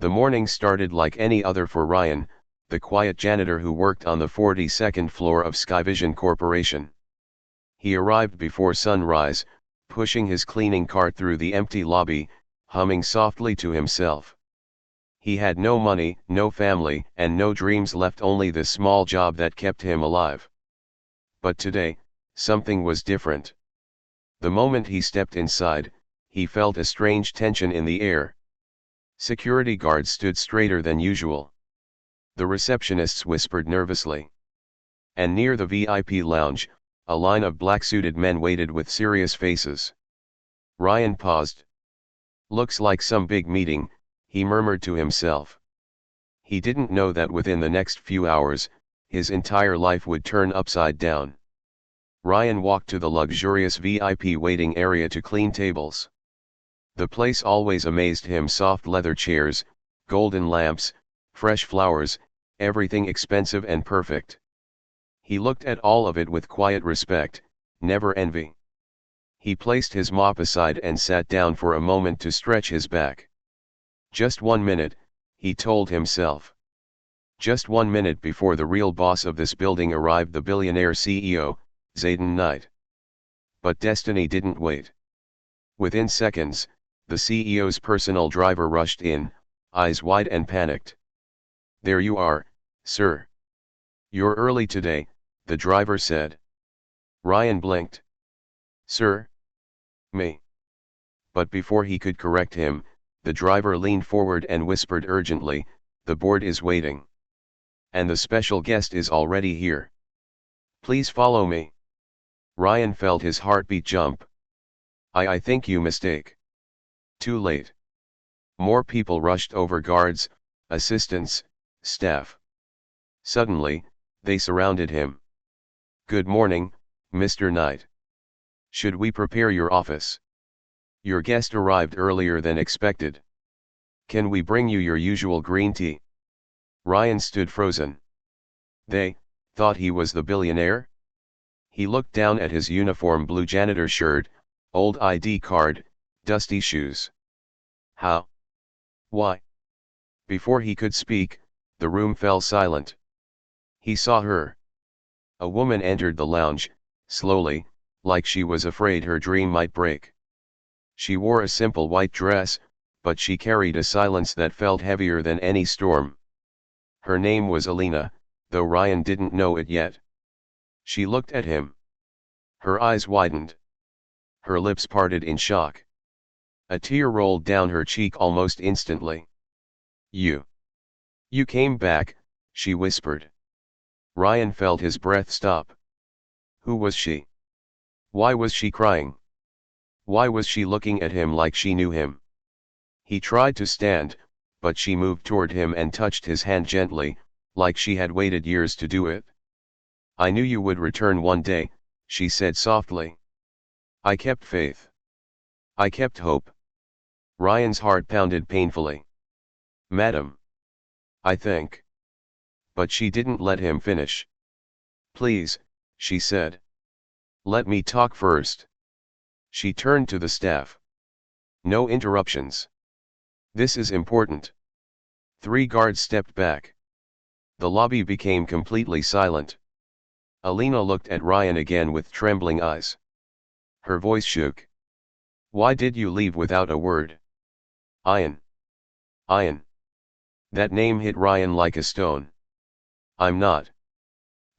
The morning started like any other for Ryan, the quiet janitor who worked on the 42nd floor of Skyvision Corporation. He arrived before sunrise, pushing his cleaning cart through the empty lobby, humming softly to himself. He had no money, no family, and no dreams left, only the small job that kept him alive. But today, something was different. The moment he stepped inside, he felt a strange tension in the air. Security guards stood straighter than usual. The receptionists whispered nervously. And near the VIP lounge, a line of black-suited men waited with serious faces. Ryan paused. "Looks like some big meeting," he murmured to himself. He didn't know that within the next few hours, his entire life would turn upside down. Ryan walked to the luxurious VIP waiting area to clean tables. The place always amazed him: soft leather chairs, golden lamps, fresh flowers, everything expensive and perfect. He looked at all of it with quiet respect, never envy. He placed his mop aside and sat down for a moment to stretch his back. Just 1 minute, he told himself. Just 1 minute before the real boss of this building arrived, the billionaire CEO, Zayden Knight. But destiny didn't wait. Within seconds, the CEO's personal driver rushed in, eyes wide and panicked. "There you are, sir. You're early today," the driver said. Ryan blinked. "Sir? Me?" But before he could correct him, the driver leaned forward and whispered urgently, "The board is waiting. And the special guest is already here. Please follow me." Ryan felt his heartbeat jump. I think you mistake." Too late. More people rushed over: guards, assistants, staff. Suddenly, they surrounded him. "Good morning, Mr. Knight. Should we prepare your office? Your guest arrived earlier than expected. Can we bring you your usual green tea?" Ryan stood frozen. They thought he was the billionaire? He looked down at his uniform: blue janitor shirt, old ID card, dusty shoes. How? Why? Before he could speak, the room fell silent. He saw her. A woman entered the lounge, slowly, like she was afraid her dream might break. She wore a simple white dress, but she carried a silence that felt heavier than any storm. Her name was Alina, though Ryan didn't know it yet. She looked at him. Her eyes widened. Her lips parted in shock. A tear rolled down her cheek almost instantly. You came back," she whispered. Ryan felt his breath stop. Who was she? Why was she crying? Why was she looking at him like she knew him? He tried to stand, but she moved toward him and touched his hand gently, like she had waited years to do it. "I knew you would return one day," she said softly. "I kept faith. I kept hope." Ryan's heart pounded painfully. "Madam. I think." But she didn't let him finish. "Please," she said. "Let me talk first." She turned to the staff. "No interruptions. This is important." 3 guards stepped back. The lobby became completely silent. Alina looked at Ryan again with trembling eyes. Her voice shook. "Why did you leave without a word?" Ian. Ian. That name hit Ryan like a stone. "I'm not."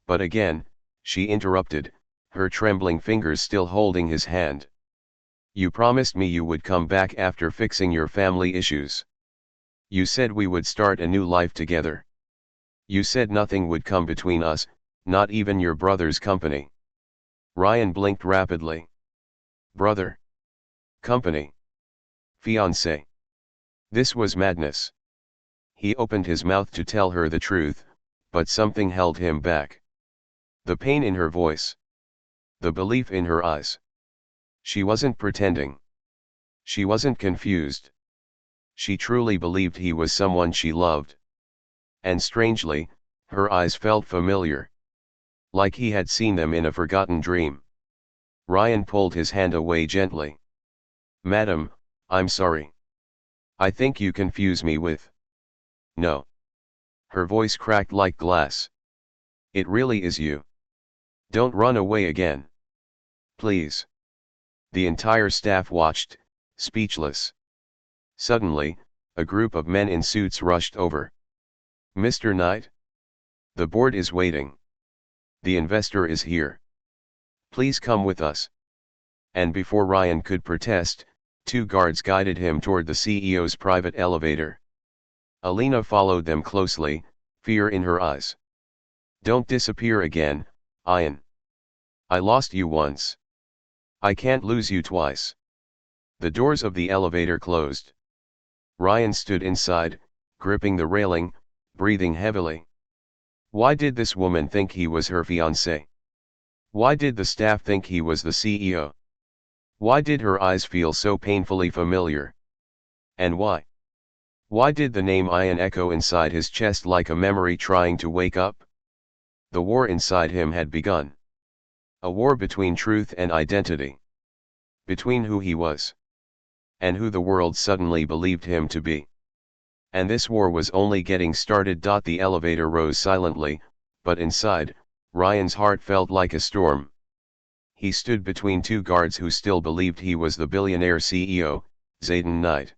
But again, she interrupted, her trembling fingers still holding his hand. "You promised me you would come back after fixing your family issues. You said we would start a new life together. You said nothing would come between us, not even your brother's company." Ryan blinked rapidly. Brother? Company? Fiancé? This was madness. He opened his mouth to tell her the truth, but something held him back. The pain in her voice. The belief in her eyes. She wasn't pretending. She wasn't confused. She truly believed he was someone she loved. And strangely, her eyes felt familiar. Like he had seen them in a forgotten dream. Ryan pulled his hand away gently. "Madam, I'm sorry. I think you confuse me with No. Her voice cracked like glass. It really is you. Don't run away again. Please. The entire staff watched, speechless. Suddenly, a group of men in suits rushed over. Mr. Knight? The board is waiting. The investor is here. Please come with us. And before Ryan could protest, two guards guided him toward the CEO's private elevator. Alina followed them closely, fear in her eyes. Don't disappear again, Ian. I lost you once. I can't lose you twice. The doors of the elevator closed. Ryan stood inside, gripping the railing, breathing heavily. Why did this woman think he was her fiancé? Why did the staff think he was the CEO? Why did her eyes feel so painfully familiar? And why? Why did the name Ian echo inside his chest like a memory trying to wake up? The war inside him had begun. A war between truth and identity. Between who he was and who the world suddenly believed him to be. And this war was only getting started. The elevator rose silently, but inside, Ryan's heart felt like a storm. He stood between two guards who still believed he was the billionaire CEO, Zayden Knight.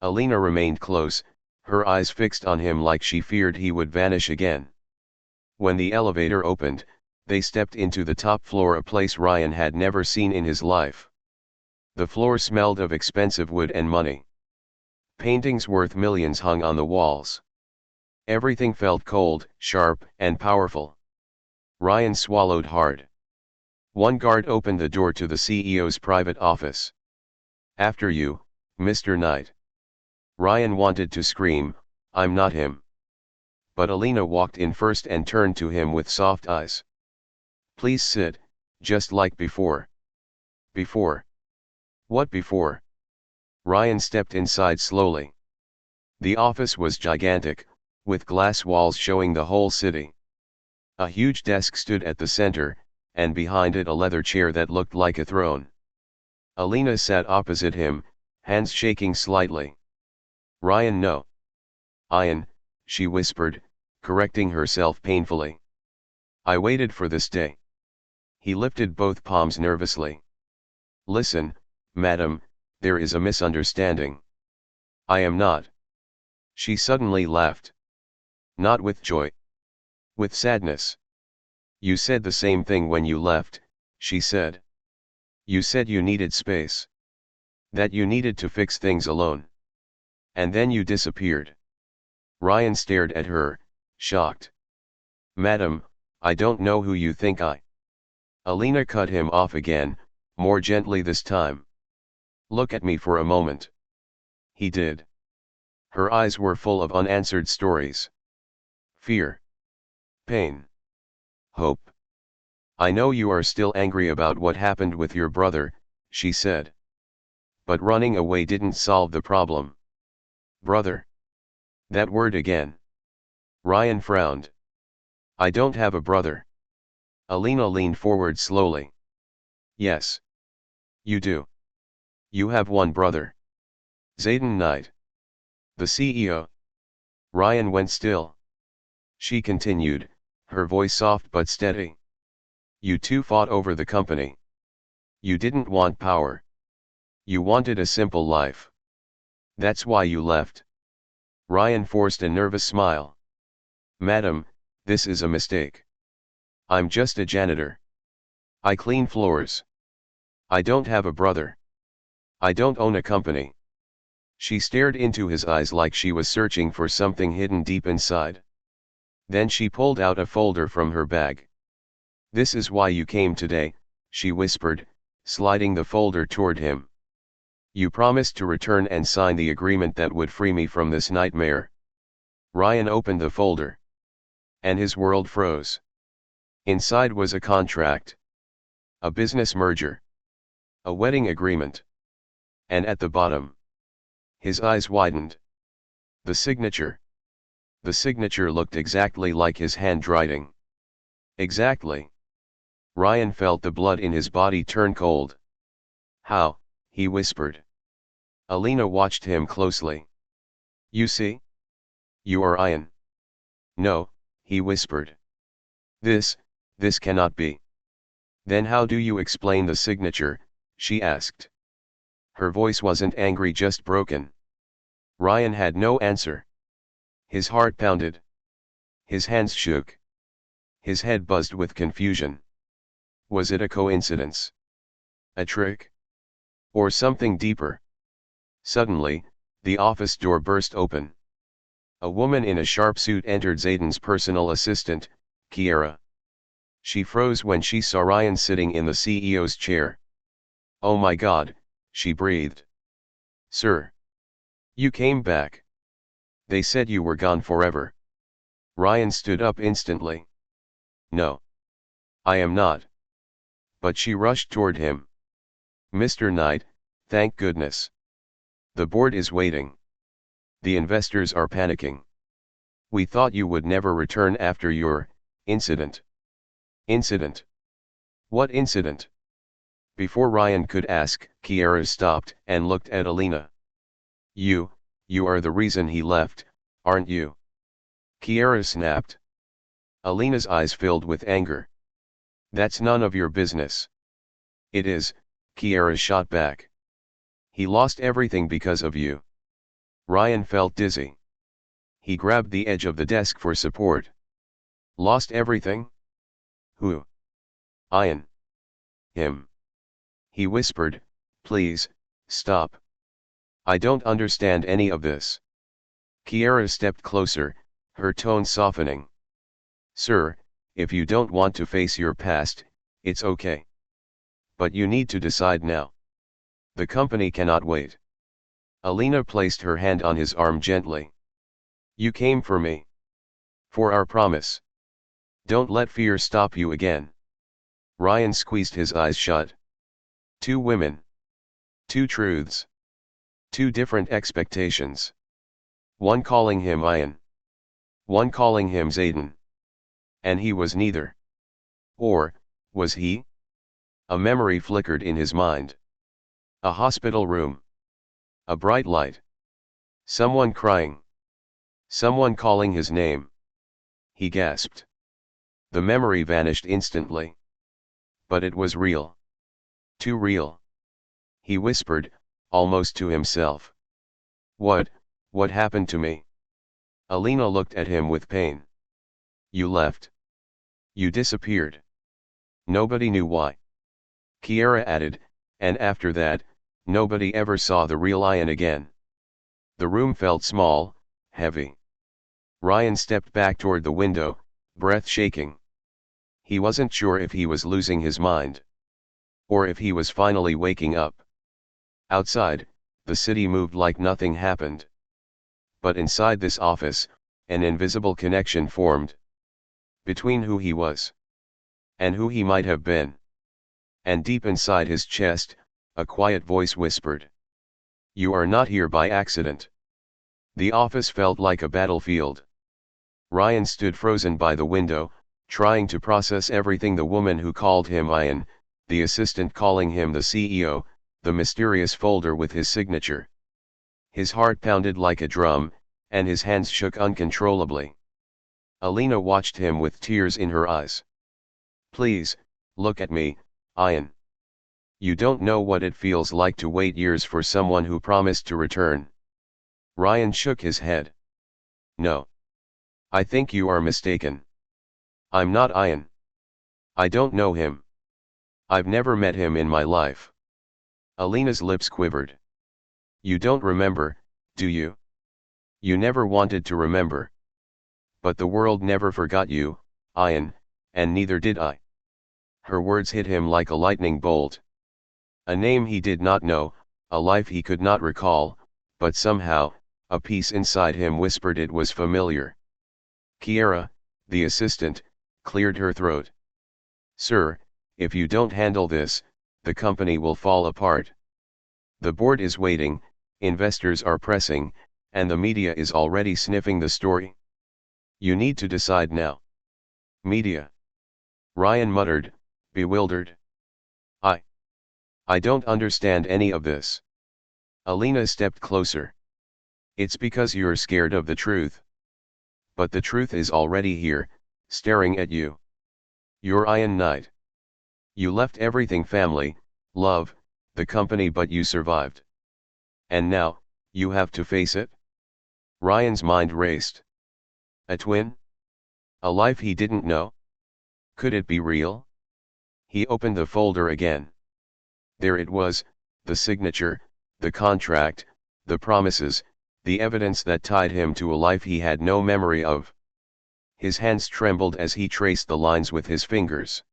Alina remained close, her eyes fixed on him like she feared he would vanish again. When the elevator opened, they stepped into the top floor, a place Ryan had never seen in his life. The floor smelled of expensive wood and money. Paintings worth millions hung on the walls. Everything felt cold, sharp, and powerful. Ryan swallowed hard. One guard opened the door to the CEO's private office. After you, Mr. Knight. Ryan wanted to scream, I'm not him. But Alina walked in first and turned to him with soft eyes. Please sit, just like before. Before? What before? Ryan stepped inside slowly. The office was gigantic, with glass walls showing the whole city. A huge desk stood at the center, and behind it a leather chair that looked like a throne. Alina sat opposite him, hands shaking slightly. Ryan, no. Ian, she whispered, correcting herself painfully. I waited for this day. He lifted both palms nervously. Listen, madam, there is a misunderstanding. I am not. She suddenly laughed. Not with joy. With sadness. You said the same thing when you left, she said. You said you needed space. That you needed to fix things alone. And then you disappeared. Ryan stared at her, shocked. Madam, I don't know who you think I. Alina cut him off again, more gently this time. Look at me for a moment. He did. Her eyes were full of unanswered stories. Fear. Pain. Hope. I know you are still angry about what happened with your brother, she said. But running away didn't solve the problem. Brother. That word again. Ryan frowned. I don't have a brother. Alina leaned forward slowly. Yes. You do. You have one brother. Zayden Knight. The CEO. Ryan went still. She continued, her voice soft but steady. You two fought over the company. You didn't want power. You wanted a simple life. That's why you left. Ryan forced a nervous smile. Madam, this is a mistake. I'm just a janitor. I clean floors. I don't have a brother. I don't own a company. She stared into his eyes like she was searching for something hidden deep inside. Then she pulled out a folder from her bag. This is why you came today, she whispered, sliding the folder toward him. You promised to return and sign the agreement that would free me from this nightmare. Ryan opened the folder. And his world froze. Inside was a contract. A business merger. A wedding agreement. And at the bottom. His eyes widened. The signature. The signature looked exactly like his handwriting. Exactly. Ryan felt the blood in his body turn cold. How? He whispered. Alina watched him closely. You see? You are Ian. No, he whispered. This, this cannot be. Then how do you explain the signature, she asked. Her voice wasn't angry, just broken. Ryan had no answer. His heart pounded. His hands shook. His head buzzed with confusion. Was it a coincidence? A trick? Or something deeper? Suddenly, the office door burst open. A woman in a sharp suit entered. Zayden's personal assistant, Kiera. She froze when she saw Ryan sitting in the CEO's chair. Oh my God, she breathed. Sir. You came back. They said you were gone forever. Ryan stood up instantly. No. I am not. But she rushed toward him. Mr. Knight, thank goodness. The board is waiting. The investors are panicking. We thought you would never return after your incident. Incident? What incident? Before Ryan could ask, Kiera stopped and looked at Alina. You are the reason he left, aren't you? Kiera snapped. Alina's eyes filled with anger. That's none of your business. It is, Kiera shot back. He lost everything because of you. Ryan felt dizzy. He grabbed the edge of the desk for support. Lost everything? Who? Ian. Him. He whispered, please, stop. I don't understand any of this. Kiera stepped closer, her tone softening. Sir, if you don't want to face your past, it's okay. But you need to decide now. The company cannot wait. Alina placed her hand on his arm gently. You came for me. For our promise. Don't let fear stop you again. Ryan squeezed his eyes shut. Two women. Two truths. Two different expectations. One calling him Ian. One calling him Zayden. And he was neither. Or, was he? A memory flickered in his mind. A hospital room. A bright light. Someone crying. Someone calling his name. He gasped. The memory vanished instantly. But it was real. Too real. He whispered, almost to himself. What happened to me? Alina looked at him with pain. You left. You disappeared. Nobody knew why. Kiera added, and after that, nobody ever saw the real Ian again. The room felt small, heavy. Ryan stepped back toward the window, breath shaking. He wasn't sure if he was losing his mind. Or if he was finally waking up. Outside, the city moved like nothing happened. But inside this office, an invisible connection formed. Between who he was. And who he might have been. And deep inside his chest, a quiet voice whispered. You are not here by accident. The office felt like a battlefield. Ryan stood frozen by the window, trying to process everything: the woman who called him Ian, the assistant calling him the CEO, the mysterious folder with his signature. His heart pounded like a drum, and his hands shook uncontrollably. Alina watched him with tears in her eyes. Please, look at me, Ian. You don't know what it feels like to wait years for someone who promised to return. Ryan shook his head. No. I think you are mistaken. I'm not Ian. I don't know him. I've never met him in my life. Alina's lips quivered. You don't remember, do you? You never wanted to remember. But the world never forgot you, Ian, and neither did I. Her words hit him like a lightning bolt. A name he did not know, a life he could not recall, but somehow, a piece inside him whispered it was familiar. Kiera, the assistant, cleared her throat. Sir, if you don't handle this, the company will fall apart. The board is waiting, investors are pressing, and the media is already sniffing the story. You need to decide now. Media. Ryan muttered, bewildered. I don't understand any of this. Alina stepped closer. It's because you're scared of the truth. But the truth is already here, staring at you. You're Ian Knight. You left everything: family, love, the company, but you survived. And now, you have to face it? Ryan's mind raced. A twin? A life he didn't know? Could it be real? He opened the folder again. There it was, the signature, the contract, the promises, the evidence that tied him to a life he had no memory of. His hands trembled as he traced the lines with his fingers.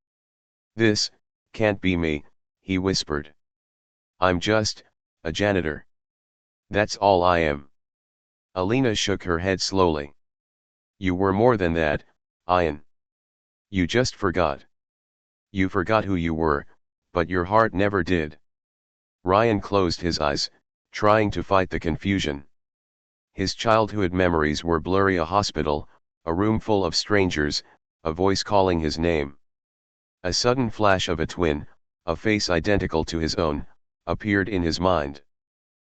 "This can't be me," he whispered. "I'm just a janitor. That's all I am." Alina shook her head slowly. "You were more than that, Ian. You just forgot. You forgot who you were, but your heart never did." Ryan closed his eyes, trying to fight the confusion. His childhood memories were blurry: a hospital, a room full of strangers, a voice calling his name. A sudden flash of a twin, a face identical to his own, appeared in his mind.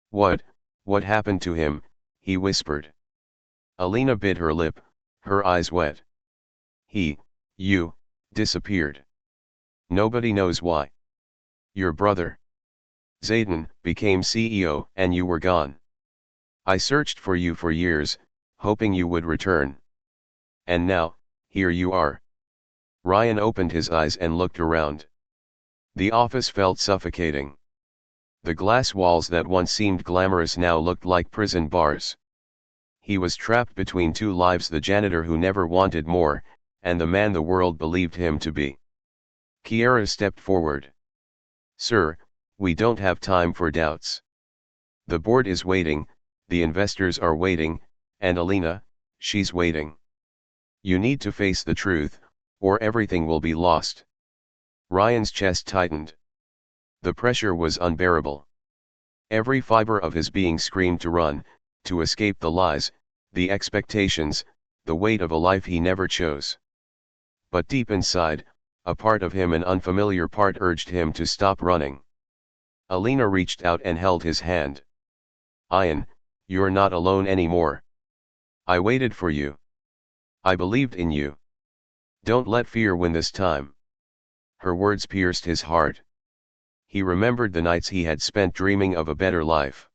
What happened to him?" he whispered. Alina bit her lip, her eyes wet. You disappeared. Nobody knows why. Your brother, Zayden, became CEO and you were gone. I searched for you for years, hoping you would return. And now, here you are." Ryan opened his eyes and looked around. The office felt suffocating. The glass walls that once seemed glamorous now looked like prison bars. He was trapped between two lives: the janitor who never wanted more, and the man the world believed him to be. Kiera stepped forward. "Sir, we don't have time for doubts. The board is waiting, the investors are waiting, and Alina, she's waiting. You need to face the truth, or everything will be lost." Ryan's chest tightened. The pressure was unbearable. Every fiber of his being screamed to run, to escape the lies, the expectations, the weight of a life he never chose. But deep inside, a part of him, an unfamiliar part, urged him to stop running. Alina reached out and held his hand. "Ian, you're not alone anymore. I waited for you. I believed in you. Don't let fear win this time." Her words pierced his heart. He remembered the nights he had spent dreaming of a better life.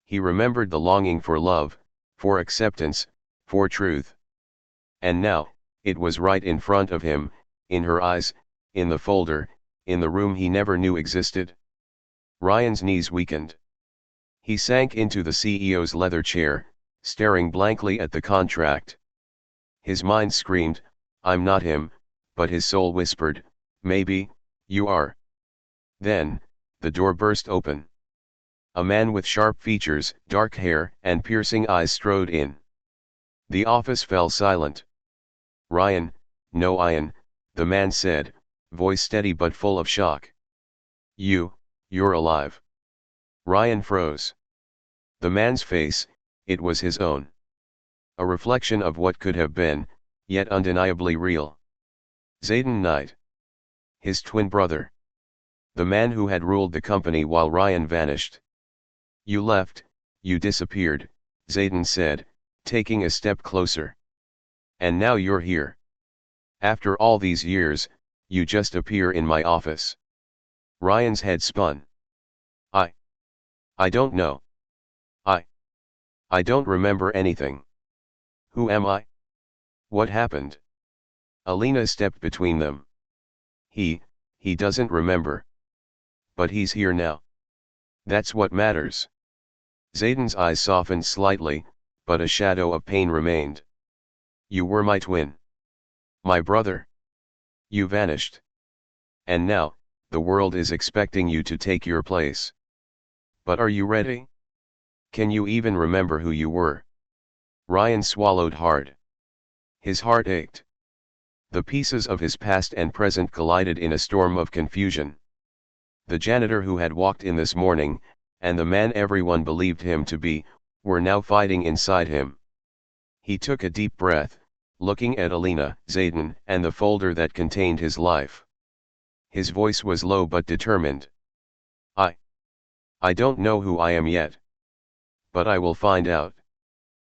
He remembered the longing for love, for acceptance, for truth. And now, it was right in front of him, in her eyes, in the folder, in the room he never knew existed. Ryan's knees weakened. He sank into the CEO's leather chair, staring blankly at the contract. His mind screamed, "I'm not him," but his soul whispered, "Maybe, you are." Then, the door burst open. A man with sharp features, dark hair, and piercing eyes strode in. The office fell silent. "Ryan, no Ian," the man said, voice steady but full of shock. You're alive." Ryan froze. The man's face, it was his own. A reflection of what could have been, yet undeniably real. Zayden Knight. His twin brother. The man who had ruled the company while Ryan vanished. "You left, you disappeared," Zayden said, taking a step closer. "And now you're here. After all these years, you just appear in my office." Ryan's head spun. I don't know. I don't remember anything. Who am I? What happened?" Alina stepped between them. He doesn't remember. But he's here now. That's what matters." Zayden's eyes softened slightly, but a shadow of pain remained. "You were my twin. My brother. You vanished. And now, the world is expecting you to take your place. But are you ready? Can you even remember who you were?" Ryan swallowed hard. His heart ached. The pieces of his past and present collided in a storm of confusion. The janitor who had walked in this morning, and the man everyone believed him to be, were now fighting inside him. He took a deep breath, looking at Alina, Zayden, and the folder that contained his life. His voice was low but determined. I don't know who I am yet. But I will find out.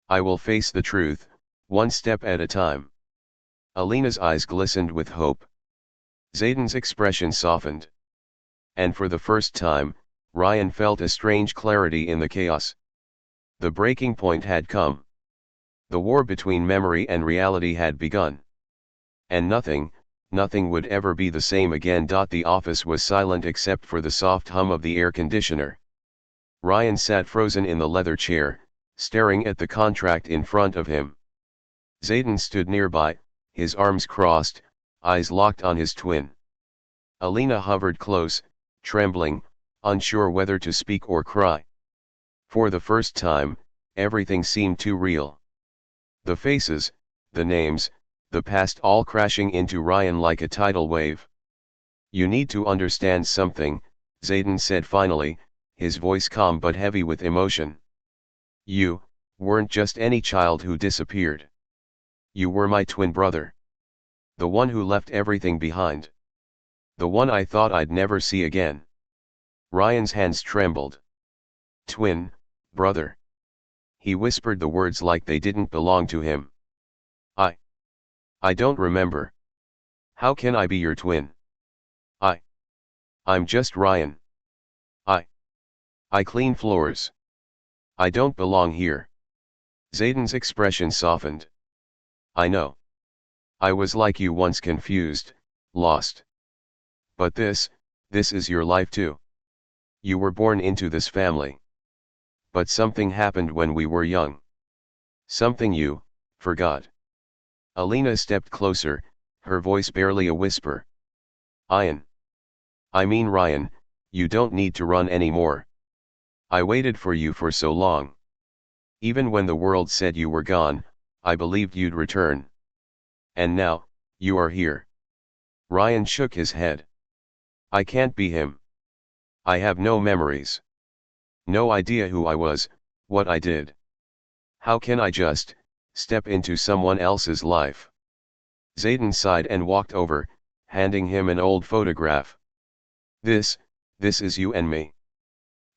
I will face the truth, one step at a time. Alina's eyes glistened with hope. Zayden's expression softened. And for the first time, Ryan felt a strange clarity in the chaos. The breaking point had come. The war between memory and reality had begun. And nothing would ever be the same again. The office was silent except for the soft hum of the air conditioner. Ryan sat frozen in the leather chair, staring at the contract in front of him. Zayden stood nearby, his arms crossed, eyes locked on his twin. Alina hovered close, trembling, unsure whether to speak or cry. For the first time, everything seemed too real. The faces, the names, the past all crashing into Ryan like a tidal wave. "You need to understand something," Zayden said finally, his voice calm but heavy with emotion. "You weren't just any child who disappeared. You were my twin brother. The one who left everything behind. The one I thought I'd never see again." Ryan's hands trembled. "Twin brother." He whispered the words like they didn't belong to him. I don't remember. How can I be your twin? I'm just Ryan. I clean floors. I don't belong here." Zayden's expression softened. "I know. I was like you once, confused, lost. But this is your life too. You were born into this family. But something happened when we were young. Something you forgot." Alina stepped closer, her voice barely a whisper. "Ian. I mean Ryan, you don't need to run anymore. I waited for you for so long. Even when the world said you were gone, I believed you'd return. And now, you are here." Ryan shook his head. "I can't be him. I have no memories. No idea who I was, what I did. How can I just step into someone else's life?" Zayden sighed and walked over, handing him an old photograph. This is you and me.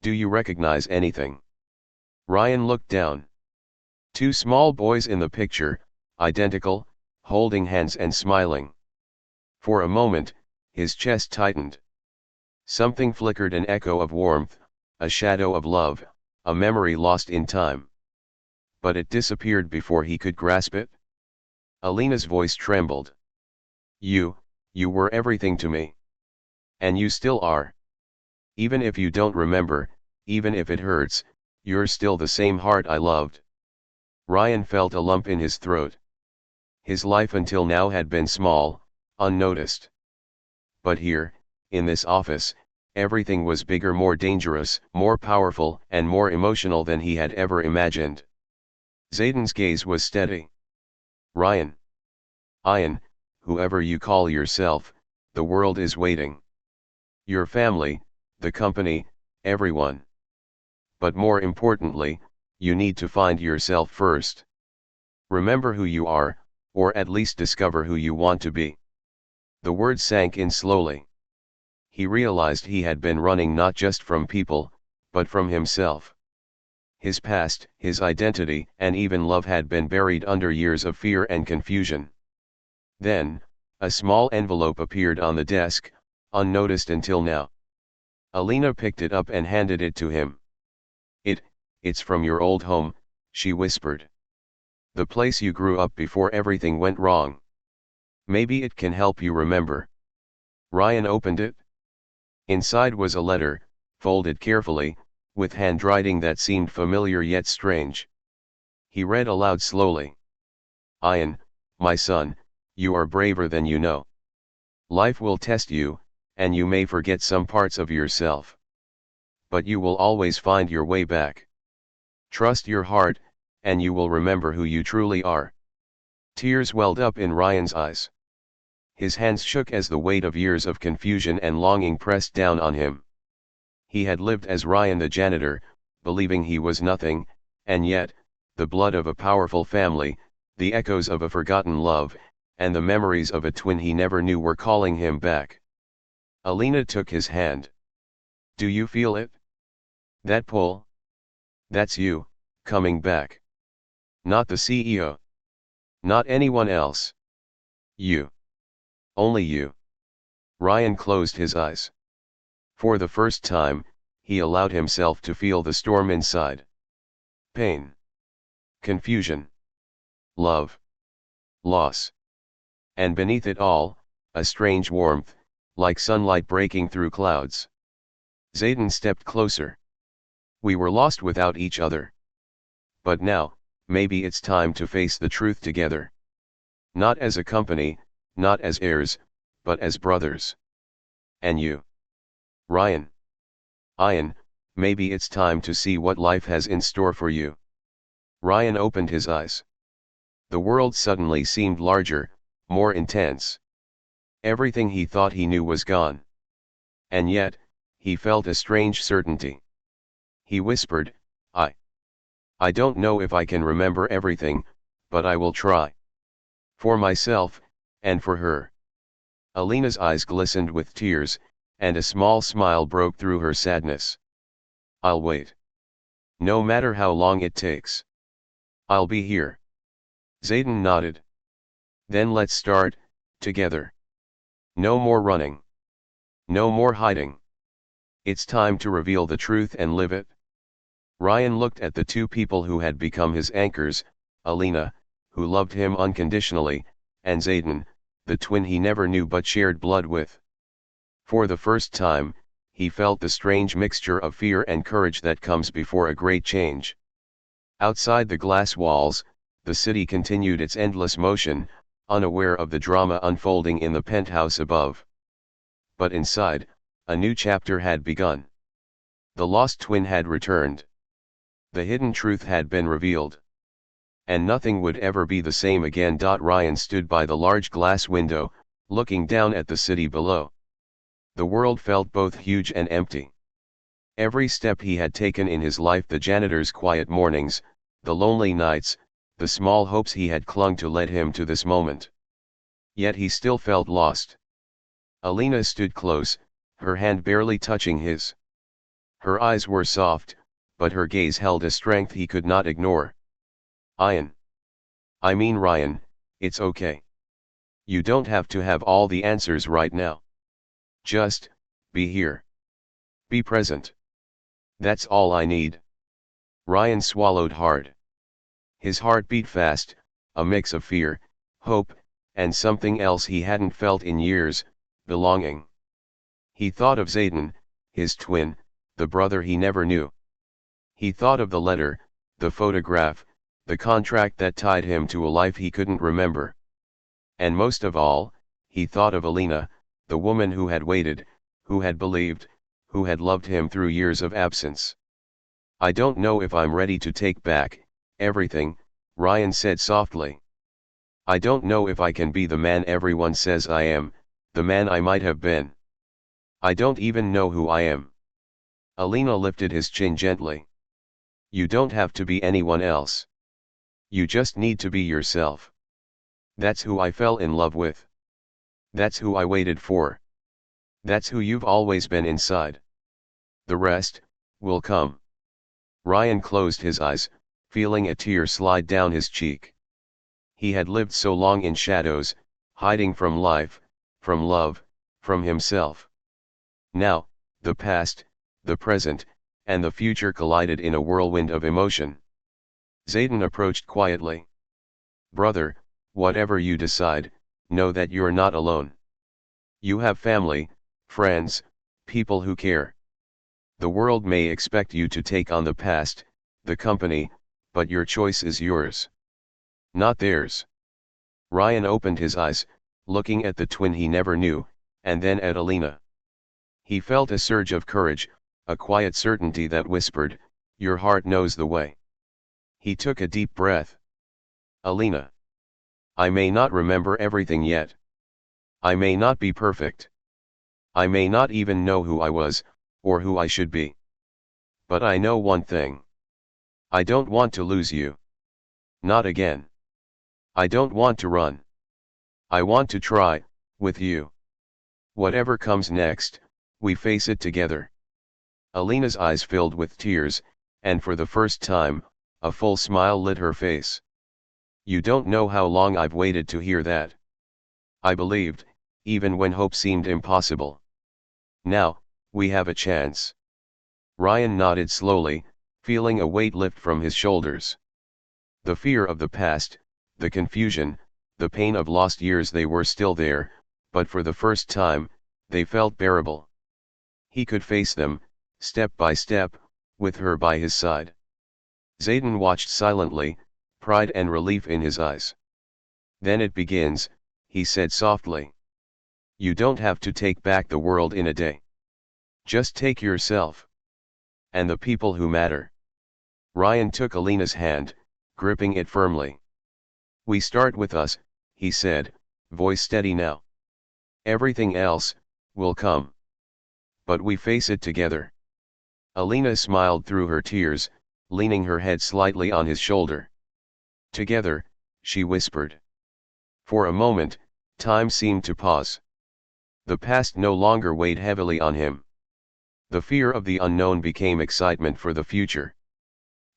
Do you recognize anything?" Ryan looked down. Two small boys in the picture, identical, holding hands and smiling. For a moment, his chest tightened. Something flickered, an echo of warmth, a shadow of love, a memory lost in time. But it disappeared before he could grasp it. Alina's voice trembled. You were everything to me. And you still are. Even if you don't remember, even if it hurts, you're still the same heart I loved." Ryan felt a lump in his throat. His life until now had been small, unnoticed. But here, in this office, everything was bigger, more dangerous, more powerful, and more emotional than he had ever imagined. Zayden's gaze was steady. "Ryan. Ian, whoever you call yourself, the world is waiting. Your family, the company, everyone. But more importantly, you need to find yourself first. Remember who you are, or at least discover who you want to be." The words sank in slowly. He realized he had been running not just from people, but from himself. His past, his identity, and even love had been buried under years of fear and confusion. Then, a small envelope appeared on the desk, unnoticed until now. Alina picked it up and handed it to him. It's from your old home," she whispered. "The place you grew up before everything went wrong. Maybe it can help you remember." Ryan opened it. Inside was a letter, folded carefully, with handwriting that seemed familiar yet strange. He read aloud slowly. "Ian, my son, you are braver than you know. Life will test you, and you may forget some parts of yourself. But you will always find your way back. Trust your heart, and you will remember who you truly are." Tears welled up in Ryan's eyes. His hands shook as the weight of years of confusion and longing pressed down on him. He had lived as Ryan the janitor, believing he was nothing, and yet, the blood of a powerful family, the echoes of a forgotten love, and the memories of a twin he never knew were calling him back. Alina took his hand. "Do you feel it? That pull? That's you, coming back. Not the CEO. Not anyone else. You. Only you. Ryan closed his eyes. For the first time, he allowed himself to feel the storm inside. Pain. Confusion. Love. Loss. And beneath it all, a strange warmth, like sunlight breaking through clouds. Zayden stepped closer. We were lost without each other. But now, maybe it's time to face the truth together. Not as a company, not as heirs, but as brothers. And you. Ryan. Ian, maybe it's time to see what life has in store for you. Ryan opened his eyes. The world suddenly seemed larger, more intense. Everything he thought he knew was gone. And yet, he felt a strange certainty. He whispered, I don't know if I can remember everything, but I will try. For myself, and for her. Alina's eyes glistened with tears, and a small smile broke through her sadness. I'll wait. No matter how long it takes. I'll be here. Zayden nodded. Then let's start, together. No more running. No more hiding. It's time to reveal the truth and live it. Ryan looked at the two people who had become his anchors, Alina, who loved him unconditionally, and Zayden, the twin he never knew but shared blood with. For the first time, he felt the strange mixture of fear and courage that comes before a great change. Outside the glass walls, the city continued its endless motion, unaware of the drama unfolding in the penthouse above. But inside, a new chapter had begun. The lost twin had returned. The hidden truth had been revealed. And nothing would ever be the same again. Ryan stood by the large glass window, looking down at the city below. The world felt both huge and empty. Every step he had taken in his life, the janitor's quiet mornings, the lonely nights, the small hopes he had clung to led him to this moment. Yet he still felt lost. Alina stood close, her hand barely touching his. Her eyes were soft, but her gaze held a strength he could not ignore. Ryan, it's okay. You don't have to have all the answers right now. Just, be here. Be present. That's all I need. Ryan swallowed hard. His heart beat fast, a mix of fear, hope, and something else he hadn't felt in years, belonging. He thought of Zayden, his twin, the brother he never knew. He thought of the letter, the photograph, the contract that tied him to a life he couldn't remember. And most of all, he thought of Alina, the woman who had waited, who had believed, who had loved him through years of absence. I don't know if I'm ready to take back everything, Ryan said softly. I don't know if I can be the man everyone says I am, the man I might have been. I don't even know who I am. Alina lifted his chin gently. You don't have to be anyone else. You just need to be yourself. That's who I fell in love with. That's who I waited for. That's who you've always been inside. The rest will come. Ryan closed his eyes, feeling a tear slide down his cheek. He had lived so long in shadows, hiding from life, from love, from himself. Now, the past, the present, and the future collided in a whirlwind of emotion. Zayden approached quietly. Brother, whatever you decide, know that you're not alone. You have family, friends, people who care. The world may expect you to take on the past, the company, but your choice is yours. Not theirs. Ryan opened his eyes, looking at the twin he never knew, and then at Alina. He felt a surge of courage, a quiet certainty that whispered, your heart knows the way. He took a deep breath. Alina. I may not remember everything yet. I may not be perfect. I may not even know who I was, or who I should be. But I know one thing. I don't want to lose you. Not again. I don't want to run. I want to try, with you. Whatever comes next, we face it together. Alina's eyes filled with tears, and for the first time, a full smile lit her face. You don't know how long I've waited to hear that. I believed, even when hope seemed impossible. Now, we have a chance. Ryan nodded slowly, feeling a weight lift from his shoulders. The fear of the past, the confusion, the pain of lost years, they were still there, but for the first time, they felt bearable. He could face them, step by step, with her by his side. Zayden watched silently, pride and relief in his eyes. Then it begins, he said softly. You don't have to take back the world in a day. Just take yourself. And the people who matter. Ryan took Alina's hand, gripping it firmly. We start with us, he said, voice steady now. Everything else will come. But we face it together. Alina smiled through her tears, leaning her head slightly on his shoulder. Together, she whispered. For a moment, time seemed to pause. The past no longer weighed heavily on him. The fear of the unknown became excitement for the future.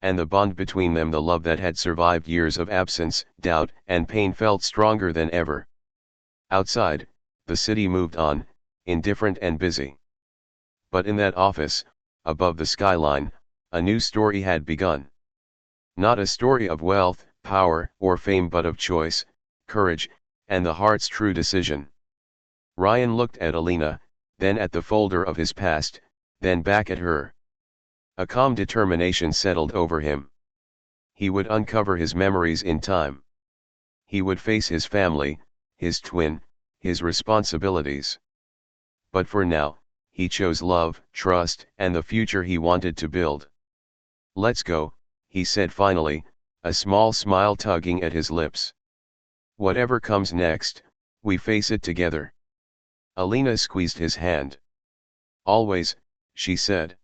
And the bond between them, the love that had survived years of absence, doubt, and pain, felt stronger than ever. Outside, the city moved on, indifferent and busy. But in that office, above the skyline, a new story had begun. Not a story of wealth, power, or fame, but of choice, courage, and the heart's true decision. Ryan looked at Alina, then at the folder of his past, then back at her. A calm determination settled over him. He would uncover his memories in time. He would face his family, his twin, his responsibilities. But for now, he chose love, trust, and the future he wanted to build. Let's go, he said finally, a small smile tugging at his lips. Whatever comes next, we face it together. Alina squeezed his hand. Always, she said.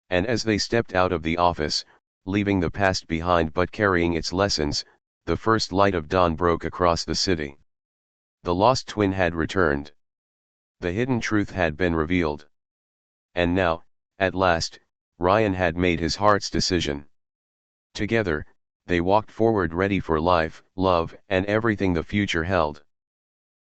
And as they stepped out of the office, leaving the past behind but carrying its lessons, the first light of dawn broke across the city. The lost twin had returned. The hidden truth had been revealed. And now, at last, Ryan had made his heart's decision. Together, they walked forward, ready for life, love, and everything the future held.